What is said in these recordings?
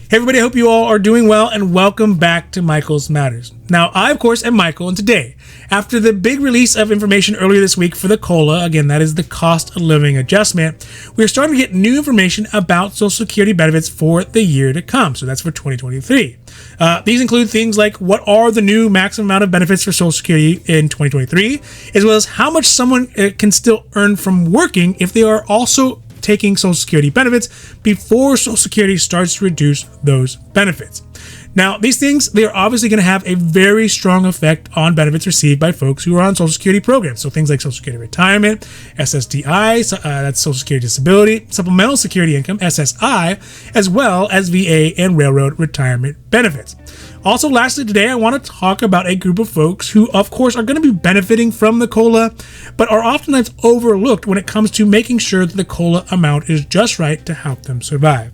Hey everybody, I hope you all are doing well and welcome back to Michael's Matters. Now, I of course am Michael, and today, after the big release of information earlier this week for the COLA, again that is the cost of living adjustment, we are starting to get new information about Social Security benefits for the year to come. So that's for 2023. These include things like what are the new maximum amount of benefits for Social Security in 2023, as well as how much someone can still earn from working if they are also taking Social Security benefits before Social Security starts to reduce those benefits. Now, these things, they are obviously going to have a very strong effect on benefits received by folks who are on Social Security programs. So things like Social Security Retirement, SSDI, that's Social Security Disability, Supplemental Security Income, SSI, as well as VA and Railroad Retirement benefits. Also, lastly, today I want to talk about a group of folks who, of course, are going to be benefiting from the COLA, but are oftentimes overlooked when it comes to making sure that the COLA amount is just right to help them survive.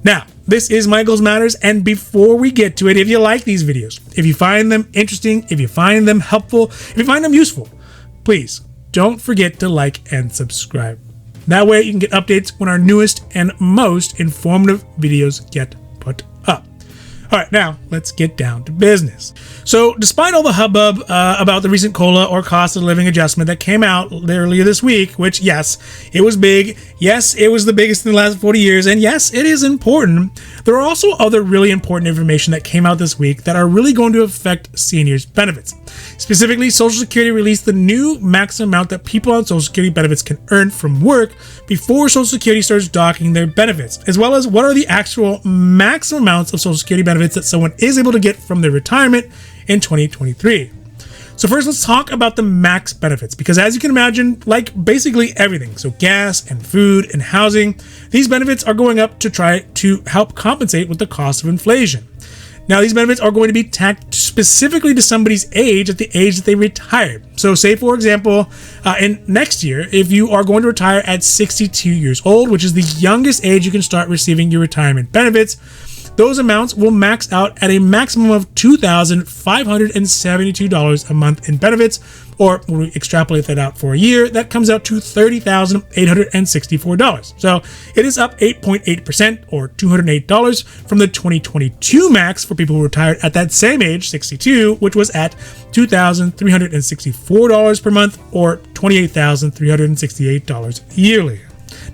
Now, this is Michael's Matters, and before we get to it, if you like these videos, if you find them interesting, if you find them helpful, if you find them useful, please don't forget to like and subscribe. That way you can get updates when our newest and most informative videos get put up. All right, now let's get down to business. So despite all the hubbub about the recent COLA or cost of living adjustment that came out earlier this week, which yes, it was big, yes, it was the biggest in the last 40 years, and yes, it is important, there are also other really important information that came out this week that are really going to affect seniors' benefits. Specifically, Social Security released the new maximum amount that people on Social Security benefits can earn from work before Social Security starts docking their benefits, as well as what are the actual maximum amounts of Social Security benefits that someone is able to get from their retirement in 2023. So first, let's talk about the max benefits, because as you can imagine, like basically everything, so gas and food and housing, these benefits are going up to try to help compensate with the cost of inflation. Now, these benefits are going to be tacked specifically to somebody's age at the age that they retired. So say, for example, in next year, if you are going to retire at 62 years old, which is the youngest age you can start receiving your retirement benefits, those amounts will max out at a maximum of $2,572 a month in benefits, or when we extrapolate that out for a year, that comes out to $30,864. So it is up 8.8% or $208 from the 2022 max for people who retired at that same age, 62, which was at $2,364 per month or $28,368 yearly.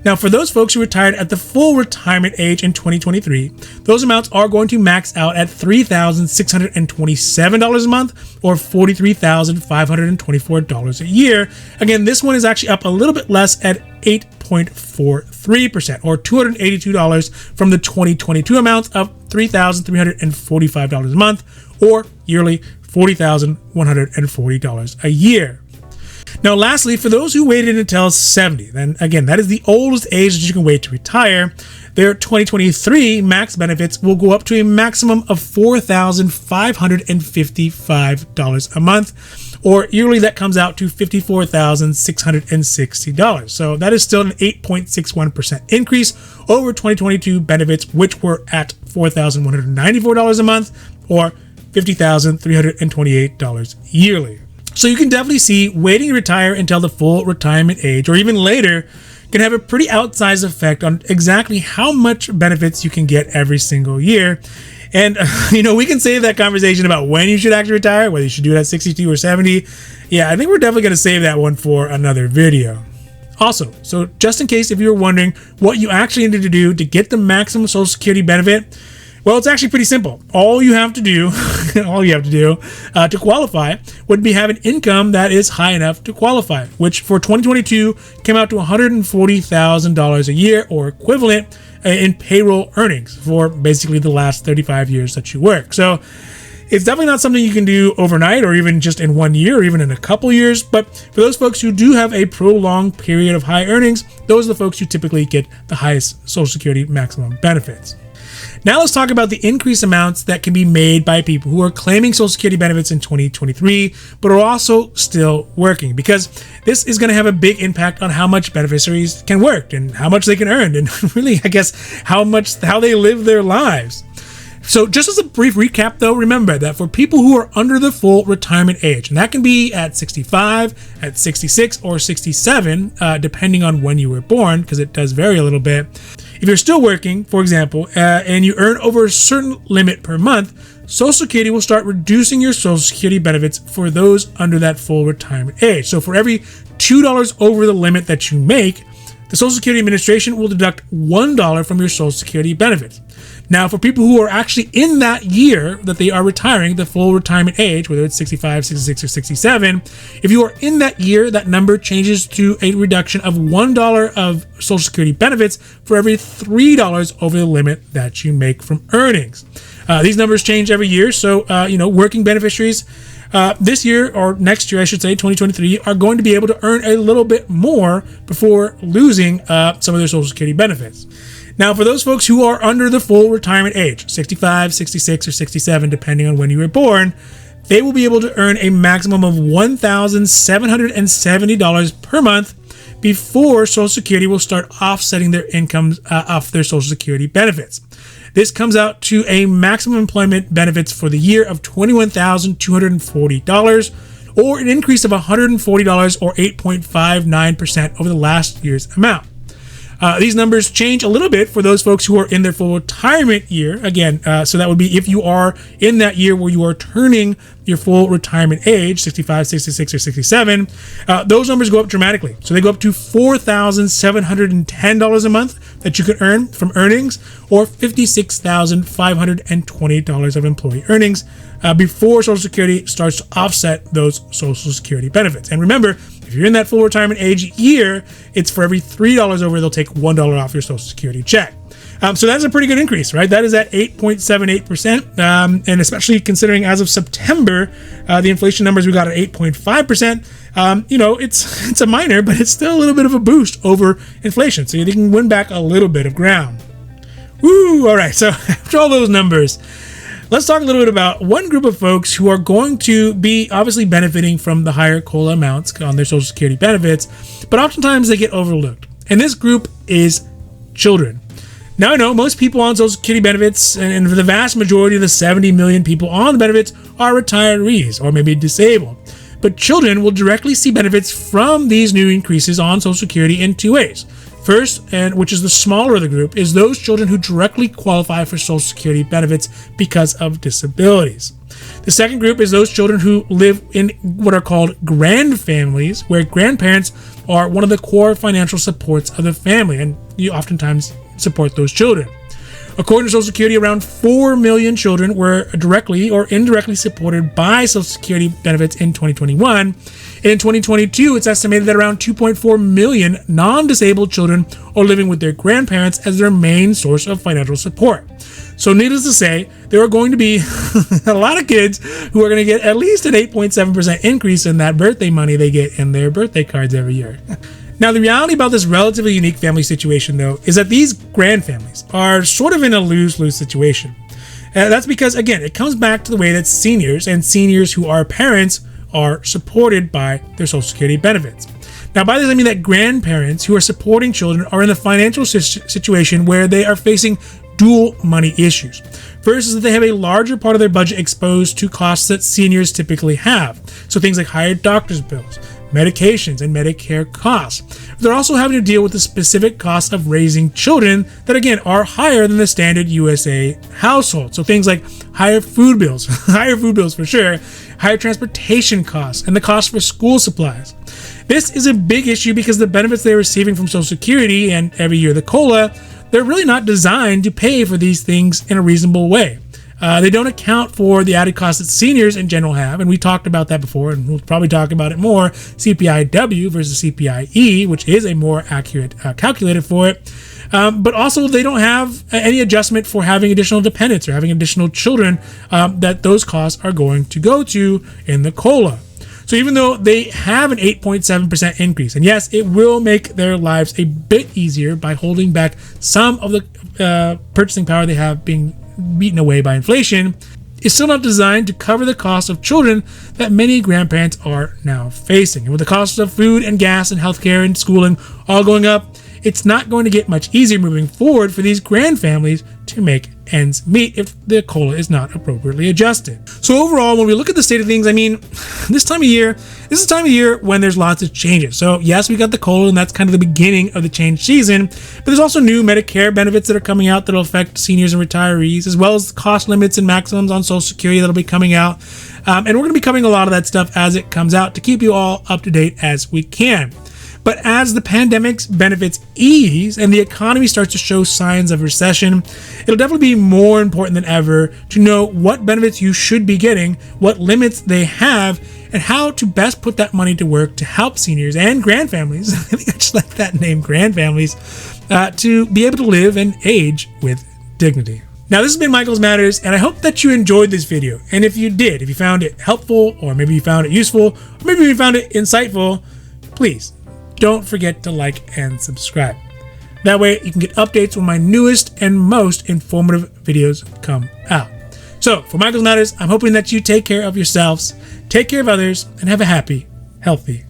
Now, for those folks who retired at the full retirement age in 2023, those amounts are going to max out at $3,627 a month or $43,524 a year. Again, this one is actually up a little bit less at 8.43% or $282 from the 2022 amounts of $3,345 a month or yearly $40,140 a year. Now, lastly, for those who waited until 70, then again, that is the oldest age that you can wait to retire, their 2023 max benefits will go up to a maximum of $4,555 a month, or yearly that comes out to $54,660. So that is still an 8.61% increase over 2022 benefits, which were at $4,194 a month, or $50,328 yearly. So you can definitely see waiting to retire until the full retirement age or even later can have a pretty outsized effect on exactly how much benefits you can get every single year. And, we can save that conversation about when you should actually retire, whether you should do it at 62 or 70. Yeah, I think we're definitely going to save that one for another video. Also, so just in case if you're wondering what you actually need to do to get the maximum Social Security benefit, well, it's actually pretty simple. All you have to do to qualify would be have an income that is high enough to qualify, which for 2022 came out to $140,000 a year or equivalent in payroll earnings for basically the last 35 years that you work. So it's definitely not something you can do overnight or even just in 1 year or even in a couple years. But for those folks who do have a prolonged period of high earnings, those are the folks who typically get the highest Social Security maximum benefits. Now let's talk about the increased amounts that can be made by people who are claiming Social Security benefits in 2023, but are also still working, because this is going to have a big impact on how much beneficiaries can work and how much they can earn, and really, I guess, how they live their lives. So just as a brief recap, though, remember that for people who are under the full retirement age, and that can be at 65, at 66, or 67, depending on when you were born, because it does vary a little bit. If If you're still working, for example, and you earn over a certain limit per month, Social Security will start reducing your Social Security benefits for those under that full retirement age. So for every $2 over the limit that you make, the Social Security Administration will deduct $1 from your Social Security benefits. Now, for people who are actually in that year that they are retiring, the full retirement age, whether it's 65, 66, or 67, if you are in that year, that number changes to a reduction of $1 of Social Security benefits for every $3 over the limit that you make from earnings. These numbers change every year, so working beneficiaries this year, or next year, I should say, 2023, are going to be able to earn a little bit more before losing some of their Social Security benefits. Now, for those folks who are under the full retirement age, 65, 66, or 67, depending on when you were born, they will be able to earn a maximum of $1,770 per month before Social Security will start offsetting their incomes off their Social Security benefits. This comes out to a maximum employment benefits for the year of $21,240, or an increase of $140 or 8.59% over the last year's amount. These numbers change a little bit for those folks who are in their full retirement year. Again, so that would be if you are in that year where you are turning your full retirement age, 65, 66, or 67, those numbers go up dramatically. So they go up to $4,710 a month that you could earn from earnings, or $56,520 of employee earnings before Social Security starts to offset those Social Security benefits. And remember, if you're in that full retirement age year, it's for every $3 over, they'll take $1 off your Social Security check. So that's a pretty good increase, right? That is at 8.78%. And especially considering as of September, the inflation numbers we got at 8.5%. It's a minor, but it's still a little bit of a boost over inflation. So they can win back a little bit of ground. Woo! All right. So after all those numbers, let's talk a little bit about one group of folks who are going to be obviously benefiting from the higher COLA amounts on their Social Security benefits, but oftentimes they get overlooked. And this group is children. Now, I know most people on Social Security benefits, and for the vast majority of the 70 million people on the benefits, are retirees or maybe disabled. But children will directly see benefits from these new increases on Social Security in two ways. First, and which is the smaller of the group, is those children who directly qualify for Social Security benefits because of disabilities. The second group is those children who live in what are called grandfamilies, where grandparents are one of the core financial supports of the family, and you oftentimes support those children. According to Social Security, around 4 million children were directly or indirectly supported by Social Security benefits in 2021. And in 2022, it's estimated that around 2.4 million non-disabled children are living with their grandparents as their main source of financial support. So needless to say, there are going to be a lot of kids who are going to get at least an 8.7% increase in that birthday money they get in their birthday cards every year. Now, the reality about this relatively unique family situation, though, is that these grandfamilies are sort of in a lose-lose situation. That's because, again, it comes back to the way that seniors and seniors who are parents are supported by their Social Security benefits. Now, by this, I mean that grandparents who are supporting children are in the financial situation where they are facing dual money issues. First is that they have a larger part of their budget exposed to costs that seniors typically have. So things like higher doctor's bills, medications, and Medicare costs. They're also having to deal with the specific costs of raising children that, again, are higher than the standard USA household. So things like higher food bills, higher food bills for sure, higher transportation costs, and the cost for school supplies. This is a big issue because the benefits they're receiving from Social Security and every year the COLA, they're really not designed to pay for these things in a reasonable way. They don't account for the added costs that seniors in general have, and we talked about that before, and we'll probably talk about it more, CPI-W versus CPI-E, which is a more accurate calculator for it. But also, they don't have any adjustment for having additional dependents or having additional children that those costs are going to go to in the COLA. So even though they have an 8.7% increase, and yes, it will make their lives a bit easier by holding back some of the purchasing power they have being beaten away by inflation, is still not designed to cover the cost of children that many grandparents are now facing. And with the cost of food and gas and healthcare and schooling all going up, it's not going to get much easier moving forward for these grand families to make ends meet if the COLA is not appropriately adjusted. So overall, when we look at the state of things, I mean, this is the time of year when there's lots of changes. So yes, we got the COLA, and that's kind of the beginning of the change season, but there's also new Medicare benefits that are coming out that'll affect seniors and retirees, as well as cost limits and maximums on Social Security that'll be coming out. And we're going to be covering a lot of that stuff as it comes out to keep you all up to date as we can. But as the pandemic's benefits ease and the economy starts to show signs of recession, it'll definitely be more important than ever to know what benefits you should be getting, what limits they have, and how to best put that money to work to help seniors and grand families, I think I just like that name, grand families, to be able to live and age with dignity. Now, this has been Michael's Matters, and I hope that you enjoyed this video. And if you did, if you found it helpful, or maybe you found it useful, or maybe you found it insightful, please don't forget to like and subscribe. That way you can get updates when my newest and most informative videos come out. So for Michael's Matters, I'm hoping that you take care of yourselves, take care of others, and have a happy, healthy